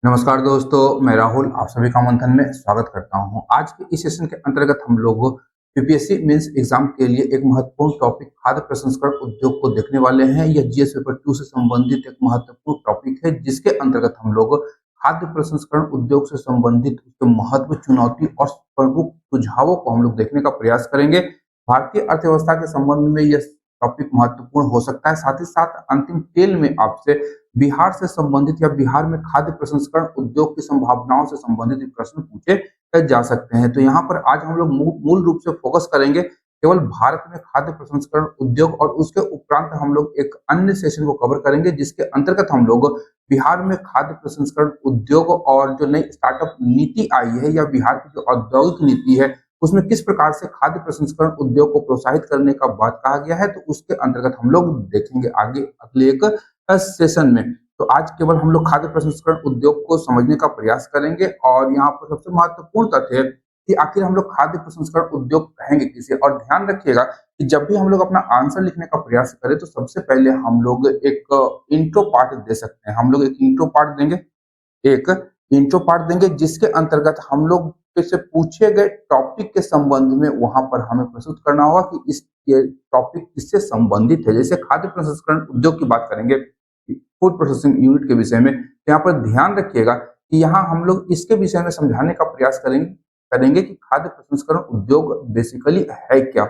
नमस्कार दोस्तों, मैं राहुल आप सभी का मंथन में स्वागत करता हूं। आज के इस सेशन के अंतर्गत हम लोग यूपीएससी मेंस एग्जाम के लिए एक महत्वपूर्ण टॉपिक खाद्य प्रसंस्करण उद्योग को देखने वाले हैं। यह जीएस पेपर 2 से संबंधित एक महत्वपूर्ण टॉपिक है, जिसके अंतर्गत हम लोग खाद्य प्रसंस्करण उद्योग से संबंधित उसके महत्व, चुनौती और प्रमुख सुझावों को हम लोग देखने का प्रयास करेंगे। भारतीय अर्थव्यवस्था के संबंध में यह टॉपिक महत्वपूर्ण हो सकता है। साथ ही साथ अंतिम टेल में आपसे बिहार से संबंधित या बिहार में खाद्य प्रसंस्करण उद्योग की संभावनाओं से संबंधित प्रश्न पूछे जा सकते हैं। तो यहाँ पर आज हम लोग मूल रूप से फोकस करेंगे केवल भारत में खाद्य प्रसंस्करण उद्योग, और उसके उपरांत हम लोग एक अन्य सेशन को कवर करेंगे जिसके अंतर्गत हम लोग बिहार में खाद्य प्रसंस्करण उद्योग और जो नई स्टार्टअप नीति आई है या बिहार की जो औद्योगिक नीति है उसमें किस प्रकार से खाद्य प्रसंस्करण उद्योग को प्रोत्साहित करने का बात कहा गया है, तो उसके अंतर्गत हम लोग देखेंगे आगे अगले एक सेशन में। तो आज केवल हम लोग खाद्य प्रसंस्करण उद्योग को समझने का प्रयास करेंगे, और यहाँ पर सबसे महत्वपूर्ण तथ्य है कि आखिर हम लोग खाद्य प्रसंस्करण उद्योग कहेंगे किसे। और ध्यान रखिएगा कि जब भी हम लोग अपना आंसर लिखने का प्रयास करें तो सबसे पहले हम लोग एक इंट्रो पार्ट दे सकते हैं। हम लोग एक इंट्रो पार्ट देंगे, एक इंट्रो पार्ट देंगे जिसके अंतर्गत हम लोग से पूछे गए टॉपिक के संबंध में वहां पर हमें प्रस्तुत करना होगा कि इस टॉपिक किससे संबंधित है। जैसे खाद्य प्रसंस्करण उद्योग की बात करेंगे, फूड प्रोसेसिंग यूनिट के विषय में, तो यहाँ पर ध्यान रखिएगा कि यहाँ हम लोग इसके विषय में समझाने का प्रयास करेंगे करेंगे कि खाद्य प्रसंस्करण उद्योग बेसिकली है क्या।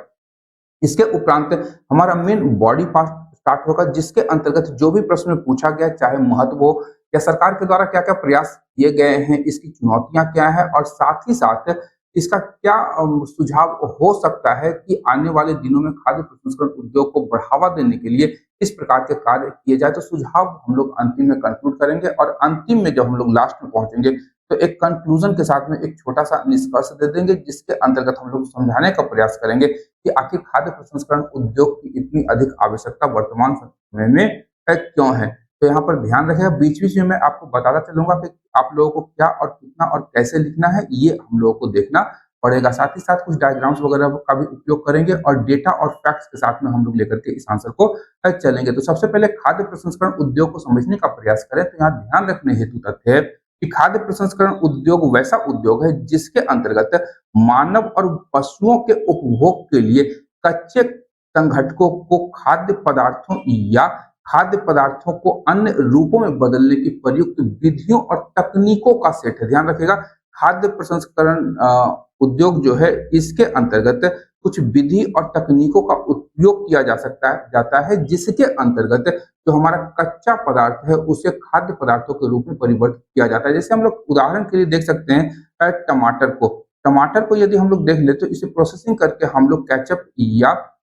इसके उपरांत हमारा मेन बॉडी पार्ट स्टार्ट होगा जिसके अंतर्गत जो भी प्रश्न पूछा गया, चाहे महत्व हो या सरकार के द्वारा क्या क्या प्रयास किए गए हैं, इसकी चुनौतियां क्या है, और साथ ही साथ इसका क्या सुझाव हो सकता है कि आने वाले दिनों में खाद्य प्रसंस्करण उद्योग को बढ़ावा देने के लिए किस प्रकार के कार्य किए जाए। तो सुझाव हम लोग अंतिम में कंक्लूड करेंगे, और अंतिम में जब हम लोग लास्ट में पहुंचेंगे तो एक कंक्लूजन के साथ में एक छोटा सा निष्कर्ष दे देंगे जिसके अंतर्गत हम लोग समझाने का प्रयास करेंगे कि आखिर खाद्य प्रसंस्करण उद्योग की इतनी अधिक आवश्यकता वर्तमान समय में क्यों है। तो यहाँ पर ध्यान रखिएगा, बीच बीच में मैं आपको बताता चलूंगा कि आप लोगों को क्या और कितना और कैसे लिखना है, ये हम लोगों को देखना पड़ेगा। साथ ही साथ कुछ डायग्राम्स वगैरह का भी उपयोग करेंगे और डेटा और फैक्ट्स के साथ में हम लोग लेकर के इस आंसर को चलेंगे। तो सबसे पहले खाद्य प्रसंस्करण उद्योग को समझने का प्रयास करें तो यहाँ ध्यान रखने हेतु तथ्य है कि खाद्य प्रसंस्करण उद्योग वैसा उद्योग है जिसके अंतर्गत मानव और पशुओं के उपभोग के लिए कच्चे संघटकों को खाद्य पदार्थों या खाद्य पदार्थों को अन्य रूपों में बदलने की प्रयुक्त विधियों और तकनीकों का सेट है। ध्यान रखिएगा, खाद्य प्रसंस्करण उद्योग जो है इसके अंतर्गत कुछ विधि और तकनीकों का उपयोग किया जाता है जिसके अंतर्गत जो हमारा कच्चा पदार्थ है उसे खाद्य पदार्थों के रूप में परिवर्तित किया जाता है। जैसे हम लोग उदाहरण के लिए देख सकते हैं टमाटर को यदि हम लोग देख ले तो इसे प्रोसेसिंग करके हम लोग केचप या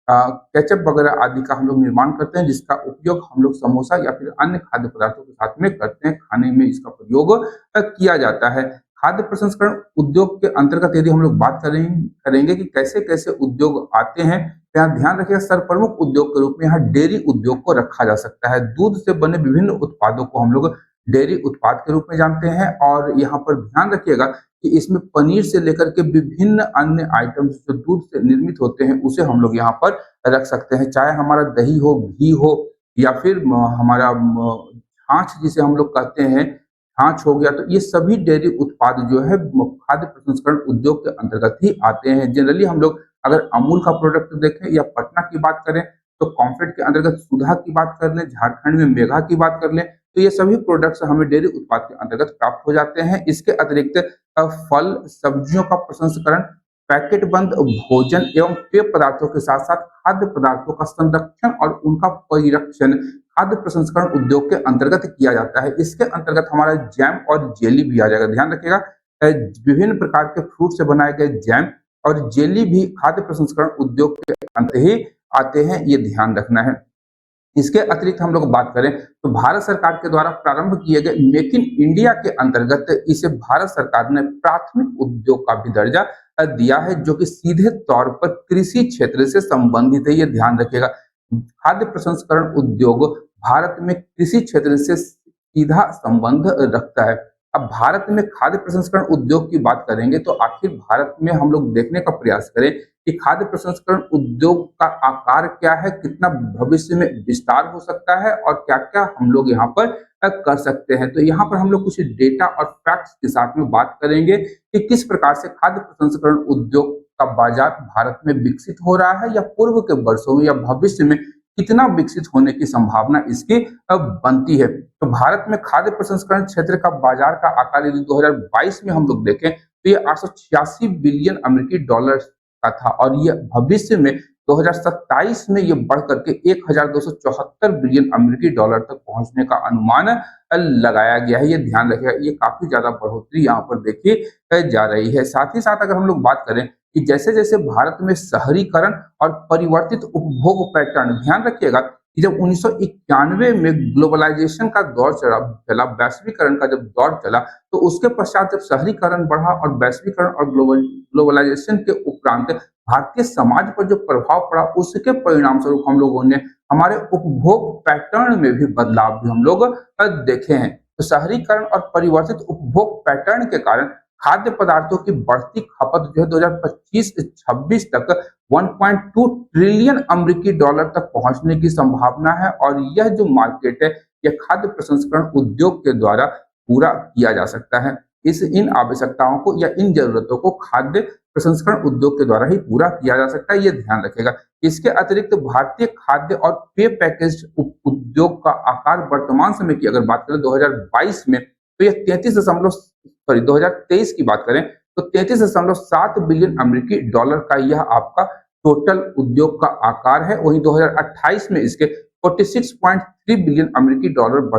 केचप वगैरह आदि का हम लोग निर्माण करते हैं, जिसका उपयोग हम लोग समोसा या फिर अन्य खाद्य पदार्थों के साथ में करते हैं। खाने में इसका प्रयोग किया जाता है। खाद्य प्रसंस्करण उद्योग के अंतर्गत यदि हम लोग बात करेंगे कि कैसे कैसे उद्योग आते हैं, तो यहाँ ध्यान रखिएगा सर्वप्रमुख उद्योग के रूप में यहाँ डेयरी उद्योग को रखा जा सकता है। दूध से बने विभिन्न उत्पादों को हम लोग डेयरी उत्पाद के रूप में जानते हैं, और यहाँ पर ध्यान रखिएगा कि इसमें पनीर से लेकर के विभिन्न अन्य आइटम्स जो दूध से निर्मित होते हैं उसे हम लोग यहाँ पर रख सकते हैं। चाहे हमारा दही हो, घी हो, या फिर हमारा छाछ जिसे हम लोग कहते हैं, छाछ हो गया, तो ये सभी डेयरी उत्पाद जो है खाद्य प्रसंस्करण उद्योग के अंतर्गत ही आते हैं। जनरली हम लोग अगर अमूल का प्रोडक्ट देखें या पटना की बात करें तो कॉम्फेड के अंतर्गत सुधा की बात कर लें, झारखंड में मेघा की बात कर लें, तो ये सभी प्रोडक्ट्स हमें डेयरी उत्पाद के अंतर्गत प्राप्त हो जाते हैं। इसके अतिरिक्त फल सब्जियों का प्रसंस्करण, पैकेट बंद भोजन एवं पेय पदार्थों के साथ साथ खाद्य पदार्थों का संरक्षण और उनका परिरक्षण खाद्य प्रसंस्करण उद्योग के अंतर्गत किया जाता है। इसके अंतर्गत हमारा जैम और जेली भी आ जाएगा। ध्यान रखिएगा, विभिन्न प्रकार के फ्रूट से बनाए गए जैम और जेली भी खाद्य प्रसंस्करण उद्योग के अंत ही आते हैं, ये ध्यान रखना है। इसके अतिरिक्त हम लोग बात करें तो भारत सरकार के द्वारा प्रारंभ किए गए मेक इन इंडिया के अंतर्गत इसे भारत सरकार ने प्राथमिक उद्योग का भी दर्जा दिया है, जो कि सीधे तौर पर कृषि क्षेत्र से संबंधित है। ये ध्यान रखिएगा, खाद्य प्रसंस्करण उद्योग भारत में कृषि क्षेत्र से सीधा संबंध रखता है। अब भारत में खाद्य प्रसंस्करण उद्योग की बात करेंगे तो आखिर भारत में हम लोग देखने का प्रयास करें कि खाद्य प्रसंस्करण उद्योग का आकार क्या है, कितना भविष्य में विस्तार हो सकता है, और क्या क्या हम लोग यहाँ पर कर सकते हैं। तो यहाँ पर हम लोग कुछ डेटा और फैक्ट्स के साथ में बात करेंगे कि किस प्रकार से खाद्य प्रसंस्करण उद्योग का बाजार भारत में विकसित हो रहा है, या पूर्व के वर्षों में या भविष्य में कितना विकसित होने की संभावना इसकी बनती है। तो भारत में खाद्य प्रसंस्करण क्षेत्र का बाजार का आकार यदि 2022 में हम लोग देखें तो ये 886 बिलियन अमेरिकी डॉलर का था, और ये भविष्य में 2027 में ये बढ़ करके 1274 बिलियन अमेरिकी डॉलर तक पहुंचने का अनुमान लगाया गया है। ये ध्यान रखिएगा, ये काफी ज्यादा बढ़ोतरी यहाँ पर देखी जा रही है। साथ ही साथ अगर हम लोग बात करें कि जैसे जैसे भारत में शहरीकरण और परिवर्तित उपभोग पैटर्न, ध्यान रखिएगा कि जब 1991 में ग्लोबलाइजेशन का दौर चला, वैश्वीकरण का जब दौर चला, तो उसके पश्चात जब शहरीकरण बढ़ा और वैश्वीकरण और ग्लोबलाइजेशन के उपरांत भारतीय समाज पर जो प्रभाव पड़ा, उसके परिणाम स्वरूप हम लोगों ने हमारे उपभोग पैटर्न में भी बदलाव भी हम लोग देखे हैं। तो शहरीकरण और परिवर्तित उपभोग पैटर्न के कारण खाद्य पदार्थों की बढ़ती खपत जो है 2025-26 तक 1.2 ट्रिलियन अमेरिकी डॉलर तक पहुंचने की संभावना है, और यह जो मार्केट है यह खाद्य प्रसंस्करण उद्योग के द्वारा पूरा किया जा सकता है। इन आवश्यकताओं को या इन जरूरतों को खाद्य प्रसंस्करण उद्योग के द्वारा ही पूरा किया जा सकता है, ये ध्यान रखेगा। इसके अतिरिक्त भारतीय खाद्य और पेय पैकेज उद्योग का आकार वर्तमान समय की अगर बात करें 2022 में, तो यह 2023 की बात करें तो 33.7 बिलियन अमेरिकी डॉलर का यह आपका टोटल उद्योग का आकार है। वहीं 2028 में इसके 46.3 बिलियन अमेरिकी डॉलर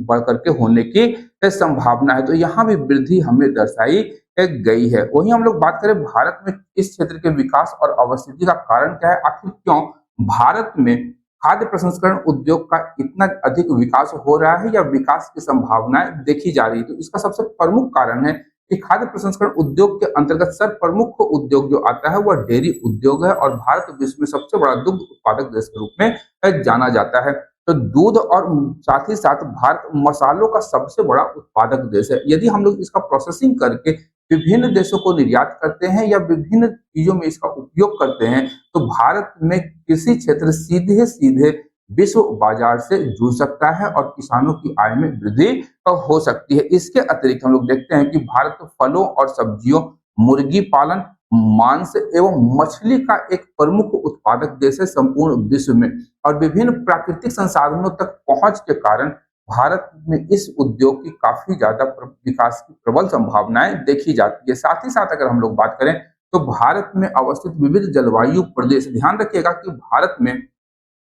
बढ़ करके होने की संभावना है। तो यहाँ भी वृद्धि हमें दर्शाई गई है। वहीं हम लोग बात करें भारत में इस क्षेत्र के विकास और अवस्थिति का कारण क्या है, आखिर क्यों भारत में खाद्य प्रसंस्करण उद्योग का इतना अधिक विकास हो रहा है या विकास की संभावनाएं देखी जा रही है। तो इसका सबसे प्रमुख कारण है कि खाद्य प्रसंस्करण उद्योग के अंतर्गत सर प्रमुख उद्योग जो आता है वह डेयरी उद्योग है, और भारत विश्व में सबसे बड़ा दुग्ध उत्पादक देश के रूप में जाना जाता है। तो दूध और साथ ही साथ भारत मसालों का सबसे बड़ा उत्पादक देश है। यदि हम लोग इसका प्रोसेसिंग करके विभिन्न देशों को निर्यात करते हैं या विभिन्न चीजों में इसका उपयोग करते हैं, तो भारत में कृषि क्षेत्र सीधे सीधे विश्व बाजार से जुड़ सकता है और किसानों की आय में वृद्धि हो सकती है। इसके अतिरिक्त हम लोग देखते हैं कि भारत फलों और सब्जियों, मुर्गी पालन, मांस एवं मछली का एक प्रमुख उत्पादक देश है संपूर्ण विश्व में, और विभिन्न प्राकृतिक संसाधनों तक पहुंच के कारण भारत में इस उद्योग की काफी ज्यादा विकास की प्रबल संभावनाएं देखी जाती है। साथ ही साथ अगर हम लोग बात करें तो भारत में अवस्थित विविध जलवायु प्रदेश, ध्यान रखिएगा कि भारत में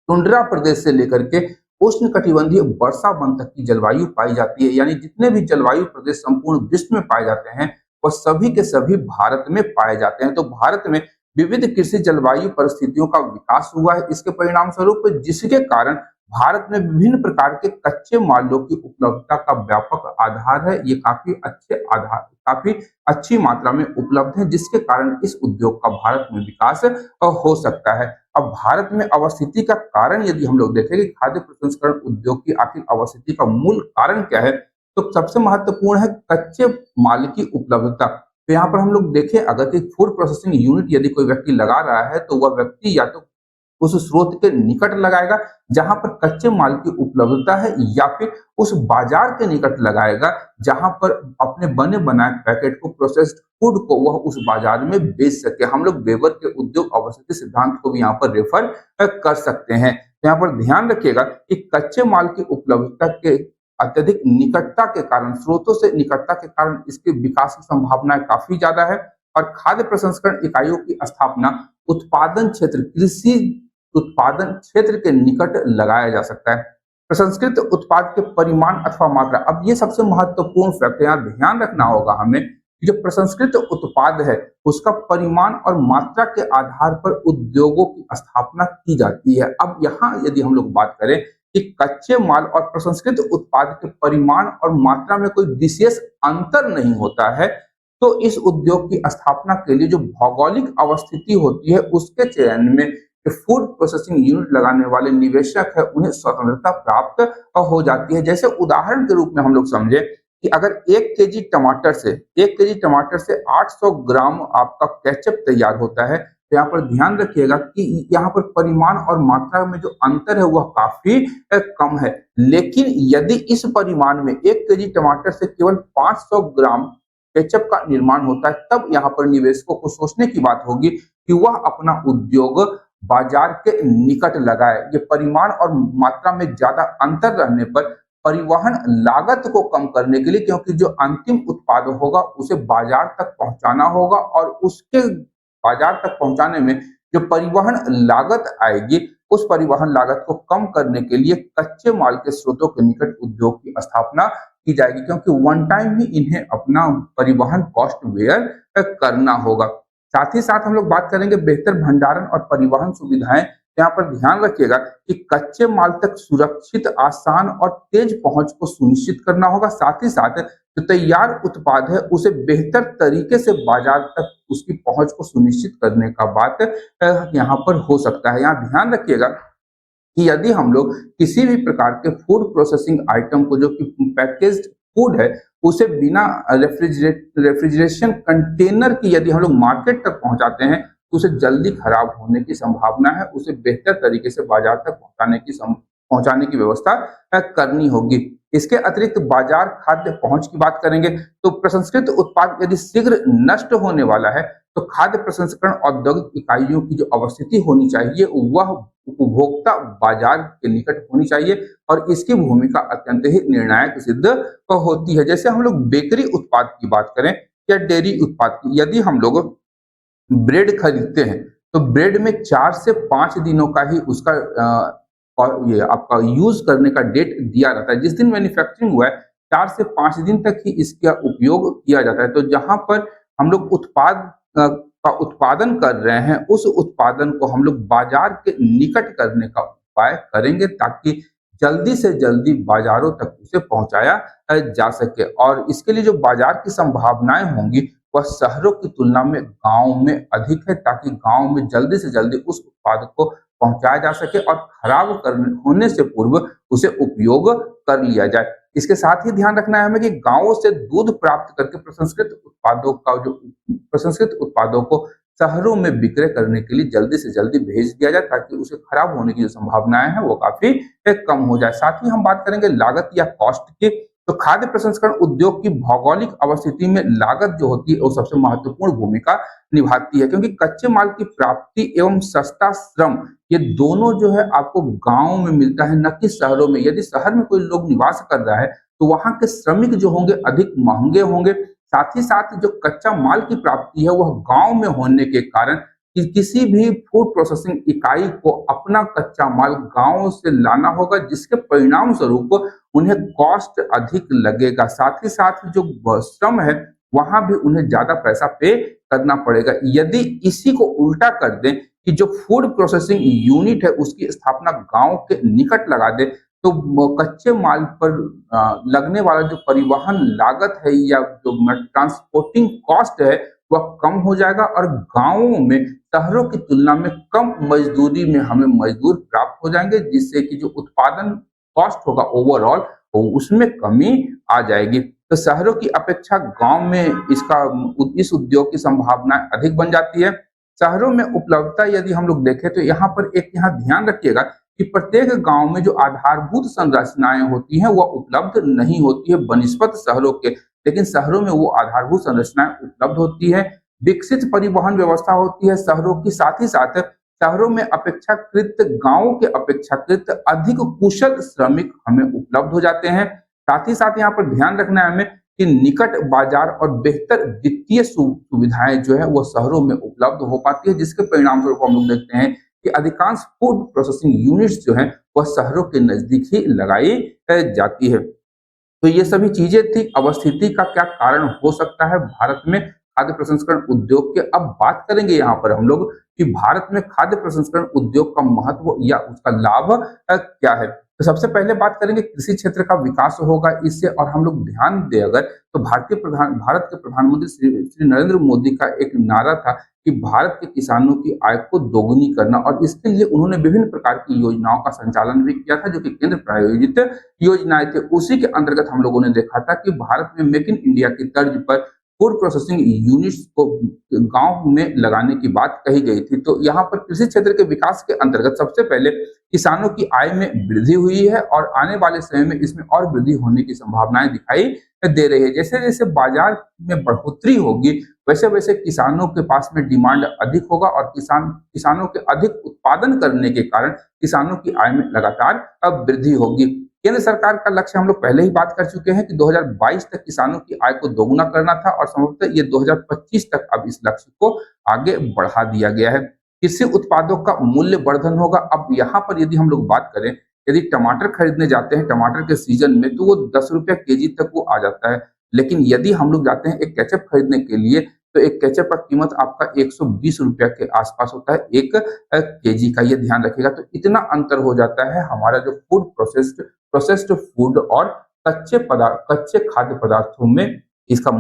टुंड्रा प्रदेश से लेकर के उष्ण कटिबंधीय वर्षा वन तक की जलवायु पाई जाती है। यानी जितने भी जलवायु प्रदेश संपूर्ण विश्व में पाए जाते हैं वह सभी के सभी भारत में पाए जाते हैं। तो भारत में विविध कृषि जलवायु परिस्थितियों का विकास हुआ है, इसके परिणाम स्वरूप जिसके कारण भारत में विभिन्न प्रकार के कच्चे मालों की उपलब्धता का व्यापक आधार है। ये काफी अच्छी मात्रा में उपलब्ध है, जिसके कारण इस उद्योग का भारत में विकास हो सकता है। अब भारत में अवस्थिति का कारण यदि हम लोग देखें कि खाद्य प्रसंस्करण उद्योग की आखिर अवस्थिति का मूल कारण क्या है, तो सबसे महत्वपूर्ण है कच्चे माल की उपलब्धता। तो यहाँ पर हम लोग देखें अगर कि फूड प्रोसेसिंग यूनिट यदि कोई व्यक्ति लगा रहा है तो वह व्यक्ति या तो उस स्रोत के निकट लगाएगा जहां पर कच्चे माल की उपलब्धता है, या फिर उस बाजार के निकट लगाएगा जहां पर अपने बने बनाए पैकेट को, प्रोसेस्ड फूड को वह उस बाजार में बेच सके। हम लोग वेबर के उद्योग अवस्थिति सिद्धांत को भी यहाँ पर रेफर कर सकते हैं। तो यहाँ पर ध्यान रखिएगा कि कच्चे माल की उपलब्धता के अत्यधिक निकटता के कारण, स्रोतों से निकटता के कारण इसके विकास की संभावनाएं काफी ज्यादा है। और खाद्य प्रसंस्करण इकाइयों की स्थापना उत्पादन क्षेत्र, कृषि उत्पादन क्षेत्र के निकट लगाया जा सकता है। प्रसंस्कृत उत्पाद के परिमाण अथवा मात्रा, अब ये सबसे महत्वपूर्ण फैक्ट यहाँ ध्यान रखना होगा हमें कि जो प्रसंस्कृत उत्पाद है उसका परिमाण और मात्रा के आधार पर उद्योगों की स्थापना की जाती है। अब यहाँ यदि हम लोग बात करें कि कच्चे माल और प्रसंस्कृत उत्पाद के परिमाण और मात्रा में कोई विशेष अंतर नहीं होता है, तो इस उद्योग की स्थापना के लिए जो भौगोलिक अवस्थिति होती है उसके चयन में फूड प्रोसेसिंग यूनिट लगाने वाले निवेशक है उन्हें स्वतंत्रता प्राप्त हो जाती है। जैसे उदाहरण के रूप में हम लोग समझे कि अगर 1 केजी टमाटर से 800 ग्राम आपका केचप तैयार होता है, तो यहाँ पर ध्यान रखिएगा कि यहाँ पर परिमाण और मात्रा में जो अंतर है वह काफी कम है। लेकिन यदि इस परिमाण में 1 केजी टमाटर से केवल 500 ग्राम केचप का निर्माण होता है, तब यहाँ पर निवेशकों को सोचने की बात होगी कि वह अपना उद्योग बाजार के निकट लगाए। ये परिमाण और मात्रा में ज्यादा अंतर रहने पर परिवहन लागत को कम करने के लिए, क्योंकि जो अंतिम उत्पाद होगा उसे बाजार तक पहुंचाना होगा और उसके बाजार तक पहुंचाने में जो परिवहन लागत आएगी, उस परिवहन लागत को कम करने के लिए कच्चे माल के स्रोतों के निकट उद्योग की स्थापना की जाएगी, क्योंकि वन टाइम ही इन्हें अपना परिवहन कॉस्ट बेयर करना होगा। साथ ही साथ हम लोग बात करेंगे बेहतर भंडारण और परिवहन सुविधाएं। यहाँ पर ध्यान रखिएगा कि कच्चे माल तक सुरक्षित, आसान और तेज पहुंच को सुनिश्चित करना होगा। साथ ही साथ जो तैयार उत्पाद है उसे बेहतर तरीके से बाजार तक उसकी पहुंच को सुनिश्चित करने का बात यहाँ पर हो सकता है। यहाँ ध्यान रखिएगा कि यदि हम लोग किसी भी प्रकार के फूड प्रोसेसिंग आइटम को, जो कि पैकेज्ड फूड है, उसे बिना रेफ्रिजरेशन कंटेनर की यदि हम लोग मार्केट तक पहुंचाते हैं तो उसे जल्दी खराब होने की संभावना है। उसे बेहतर तरीके से बाजार तक पहुंचाने की व्यवस्था करनी होगी। इसके अतिरिक्त बाजार खाद्य पहुंच की बात करेंगे तो प्रसंस्कृत उत्पाद यदि शीघ्र नष्ट होने वाला है तो खाद्य प्रसंस्करण औद्योगिक इकाइयों की जो अवस्थिति होनी चाहिए वह उपभोक्ता बाजार के निकट होनी चाहिए और इसकी भूमिका अत्यंत ही निर्णायक सिद्ध होती है। जैसे हम लोग बेकरी उत्पाद की बात करें या डेयरी उत्पाद की, यदि हम लोग ब्रेड खरीदते हैं तो ब्रेड में 4 से 5 दिनों का ही उसका और ये आपका यूज करने का डेट दिया रहता है। जिस दिन मैन्युफैक्चरिंग हुआ है 4 से 5 दिन तक ही इसका उपयोग किया जाता है। तो जहां पर हम लोग उत्पाद का उत्पादन कर रहे हैं, उस उत्पादन को हम लोग बाजार के निकट करने का उपाय करेंगे ताकि जल्दी से जल्दी बाजारों तक उसे पहुंचाया जा सके। और इसके लिए जो बाजार की संभावनाएं होंगी वह शहरों की तुलना में गांव में अधिक है, ताकि गांव में जल्दी से जल्दी उस उत्पाद को पहुंचाया जा सके और खराब होने से पूर्व उसे उपयोग कर लिया जाए। इसके साथ ही ध्यान रखना है हमें कि गांवों से दूध प्राप्त करके प्रसंस्कृत उत्पादों को शहरों में विक्रय करने के लिए जल्दी से जल्दी भेज दिया जाए ताकि उसे खराब होने की जो संभावनाएं हैं वो काफी कम हो जाए। साथ ही हम बात करेंगे लागत या कॉस्ट की। तो खाद्य प्रसंस्करण उद्योग की भौगोलिक अवस्थिति में लागत जो होती है वो सबसे महत्वपूर्ण भूमिका निभाती है, क्योंकि कच्चे माल की प्राप्ति एवं सस्ता श्रम ये दोनों जो है आपको गांव में मिलता है, न कि शहरों में। यदि शहर में कोई लोग निवास कर रहा है तो वहां के श्रमिक जो होंगे अधिक महंगे होंगे। साथ ही साथ जो कच्चा माल की प्राप्ति है वह गांव में होने के कारण कि किसी भी फूड प्रोसेसिंग इकाई को अपना कच्चा माल गांव से लाना होगा, जिसके परिणाम स्वरूप उन्हें कॉस्ट अधिक लगेगा। साथ ही साथ जो श्रम है वहां भी उन्हें ज्यादा पैसा पे करना पड़ेगा। यदि इसी को उल्टा कर दें कि जो फूड प्रोसेसिंग यूनिट है उसकी स्थापना गांव के निकट लगा दे तो कच्चे माल पर लगने वाला जो परिवहन लागत है या जो ट्रांसपोर्टिंग कॉस्ट है वह कम हो जाएगा और गांवों में शहरों की तुलना में कम मजदूरी में हमें मजदूर प्राप्त हो जाएंगे, जिससे कि जो उत्पादन कॉस्ट होगा ओवरऑल उसमें कमी आ जाएगी। तो शहरों की अपेक्षा गांव में इस उद्योग की संभावना अधिक बन जाती है। शहरों में उपलब्धता यदि हम लोग देखें तो यहाँ पर यहाँ ध्यान रखिएगा कि प्रत्येक गांव में जो आधारभूत संरचनाएं होती हैं वह उपलब्ध नहीं होती है बनिस्बत शहरों के, लेकिन शहरों में वो आधारभूत संरचनाएं उपलब्ध होती है। विकसित परिवहन व्यवस्था होती है शहरों की। साथ ही साथ शहरों में अपेक्षाकृत गांवों के अपेक्षाकृत अधिक कुशल श्रमिक हमें उपलब्ध हो जाते हैं। साथ ही साथ यहाँ पर ध्यान रखना है हमें कि निकट बाजार और बेहतर वित्तीय सुविधाएं जो है वो शहरों में उपलब्ध हो पाती है, जिसके परिणाम स्वरूप हम लोग देखते हैं कि अधिकांश फूड प्रोसेसिंग यूनिट्स जो है वह शहरों के नजदीक ही लगाई जाती है। तो ये सभी चीजें थी। अवस्थिति का क्या कारण हो सकता है भारत में खाद्य प्रसंस्करण उद्योग के। अब बात करेंगे यहाँ पर हम लोग कि भारत में खाद्य प्रसंस्करण उद्योग का महत्व या उसका लाभ क्या है। तो सबसे पहले बात करेंगे कृषि क्षेत्र का विकास होगा इससे, और हम लोग ध्यान दें अगर तो भारत के प्रधानमंत्री श्री नरेंद्र मोदी का एक नारा था कि भारत के किसानों की आय को दोगुनी करना, और इसके लिए उन्होंने विभिन्न प्रकार की योजनाओं का संचालन भी किया था जो कि केंद्र प्रायोजित योजनाएं थे। उसी के अंतर्गत हम लोगों ने देखा था कि भारत में मेक इन इंडिया की तर्ज पर फूड प्रोसेसिंग यूनिट्स को गांव में लगाने की बात कही गई थी। तो यहाँ पर कृषि क्षेत्र के विकास के अंतर्गत सबसे पहले किसानों की आय में वृद्धि हुई है और आने वाले समय में इसमें और वृद्धि होने की संभावनाएं दिखाई दे रही है। जैसे जैसे बाजार में बढ़ोतरी होगी वैसे वैसे किसानों के पास में डिमांड अधिक होगा और किसानों के अधिक उत्पादन करने के कारण किसानों की आय में लगातार अब वृद्धि होगी। केंद्र सरकार का लक्ष्य हम लोग पहले ही बात कर चुके हैं कि 2022 तक किसानों की आय को दोगुना करना था और संभवतः ये 2025 तक अब इस लक्ष्य को आगे बढ़ा दिया गया है। कृषि उत्पादों का मूल्य वर्धन होगा। अब यहाँ पर यदि हम लोग बात करें, यदि टमाटर खरीदने जाते हैं टमाटर के सीजन में तो वो 10 रुपया केजी तक वो आ जाता है, लेकिन यदि हम लोग जाते हैं एक केचप खरीदने के लिए तो एक केचप का कीमत आपका 120 रुपया के आसपास होता है एक केजी का, ये ध्यान रखिएगा। तो इतना अंतर हो जाता है हमारा जो प्रोसेस्ड फूड और कच्चे खाद्य पदार्थों में, इसका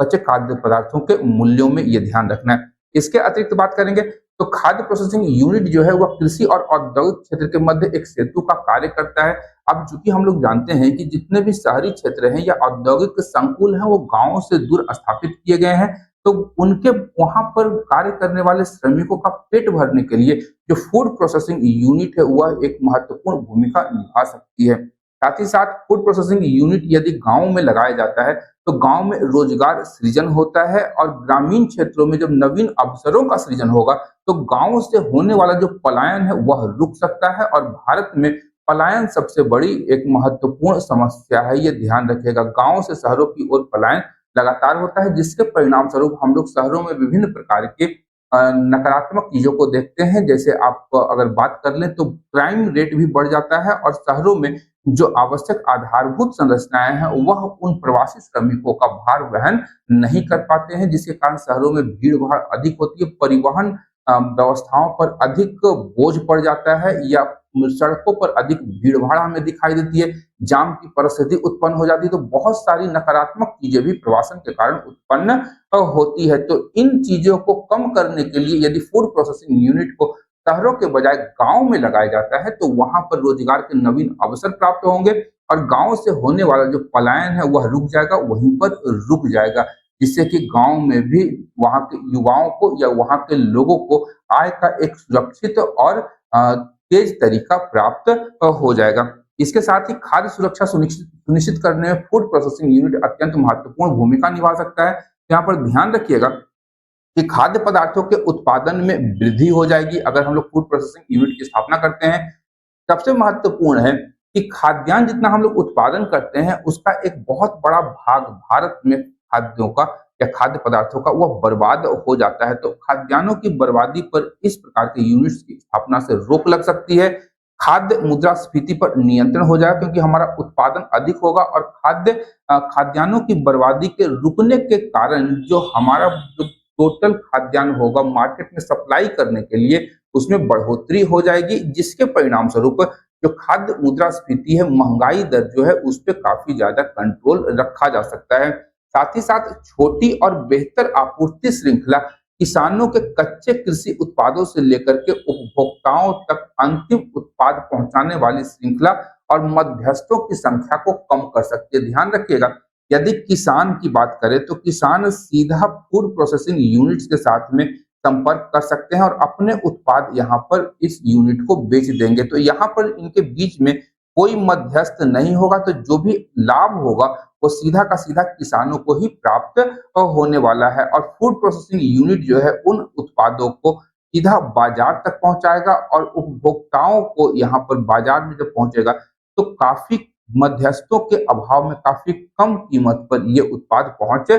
कच्चे खाद्य पदार्थों के मूल्यों में ये ध्यान रखना है। इसके अतिरिक्त बात करेंगे तो खाद्य प्रोसेसिंग यूनिट जो है वह कृषि और औद्योगिक क्षेत्र के मध्य एक सेतु का कार्य करता है। अब चूंकि हम लोग जानते हैं कि जितने भी शहरी क्षेत्र हैं या औद्योगिक संकुल हैं वो गांवों से दूर स्थापित किए गए हैं, तो उनके वहां पर कार्य करने वाले श्रमिकों का पेट भरने के लिए जो फूड प्रोसेसिंग यूनिट है वह एक महत्वपूर्ण भूमिका निभा सकती है। साथ ही साथ फूड प्रोसेसिंग यूनिट यदि गांव में लगाया जाता है तो गांव में रोजगार सृजन होता है और ग्रामीण क्षेत्रों में जब नवीन अवसरों का सृजन होगा तो गांव से होने वाला जो पलायन है वह रुक सकता है। और भारत में पलायन सबसे बड़ी एक महत्वपूर्ण समस्या है, ये ध्यान रखिएगा। गांव से शहरों की ओर पलायन लगातार होता है जिसके परिणाम स्वरूप हम लोग शहरों में विभिन्न प्रकार के नकारात्मक चीजों को देखते हैं। जैसे आप अगर बात कर लें तो क्राइम रेट भी बढ़ जाता है और शहरों में जो आवश्यक आधारभूत संरचनाएं हैं वह उन प्रवासी श्रमिकों का भार वहन नहीं कर पाते हैं, जिसके कारण शहरों में भीड़ भाड़ अधिक होती है, परिवहन व्यवस्थाओं पर अधिक बोझ पड़ जाता है या सड़कों पर अधिक भीड़ भाड़ हमें दिखाई देती है, जाम की परिस्थिति उत्पन्न हो जाती है। तो बहुत सारी नकारात्मक चीजें भी प्रवासन के कारण उत्पन्न होती है। तो इन चीजों को कम करने के लिए यदि फूड प्रोसेसिंग यूनिट को शहरों के बजाय गांव में लगाया जाता है तो वहां पर रोजगार के नवीन अवसर प्राप्त होंगे और गांव से होने वाला जो पलायन है वह रुक जाएगा, वहीं पर रुक जाएगा, जिससे कि गांव में भी वहां के युवाओं को या वहां के लोगों को आय का एक सुरक्षित और तेज तरीका प्राप्त हो जाएगा। इसके साथ ही खाद्य सुरक्षा सुनिश्चित करने में फूड प्रोसेसिंग यूनिट अत्यंत महत्वपूर्ण भूमिका निभा सकता है। यहाँ पर ध्यान रखिएगा कि खाद्य पदार्थों के उत्पादन में वृद्धि हो जाएगी अगर हम लोग फूड प्रोसेसिंग यूनिट की स्थापना करते हैं। सबसे महत्वपूर्ण है कि खाद्यान्न जितना हम लोग उत्पादन करते हैं उसका एक बहुत बड़ा भाग भारत में खाद्यों का या खाद्य पदार्थों का वह बर्बाद हो जाता है। तो खाद्यान्नों की बर्बादी पर इस प्रकार के यूनिट्स की स्थापना से रोक लग सकती है। खाद्य मुद्रास्फीति पर नियंत्रण हो जाएगा क्योंकि हमारा उत्पादन अधिक होगा और खाद्यान्नों की बर्बादी के रुकने के कारण जो हमारा जो टोटल खाद्यान्न होगा मार्केट में सप्लाई करने के लिए उसमें बढ़ोतरी हो जाएगी, जिसके परिणाम स्वरूप जो खाद्य मुद्रास्फीति है, महंगाई दर जो है उस पर काफी ज्यादा कंट्रोल रखा जा सकता है। साथ ही साथ छोटी और बेहतर आपूर्ति श्रृंखला किसानों के कच्चे कृषि उत्पादों से लेकर के उपभोक्ताओं तक अंतिम उत्पाद पहुंचाने वाली श्रृंखला और मध्यस्थों की संख्या को कम कर सकती है। ध्यान रखिएगा, यदि किसान की बात करें तो किसान सीधा फूड प्रोसेसिंग यूनिट्स के साथ में संपर्क कर सकते हैं और अपने उत्पाद यहाँ पर इस यूनिट को बेच देंगे। तो यहाँ पर इनके बीच में कोई मध्यस्थ नहीं होगा, तो जो भी लाभ होगा वो सीधा का सीधा किसानों को ही प्राप्त होने वाला है। और फूड प्रोसेसिंग यूनिट जो है उन उत्पादों को सीधा बाजार तक पहुंचाएगा और उपभोक्ताओं को यहाँ पर बाजार में जब पहुंचेगा तो काफी मध्यस्थों के अभाव में काफी कम कीमत पर ये उत्पाद पहुंच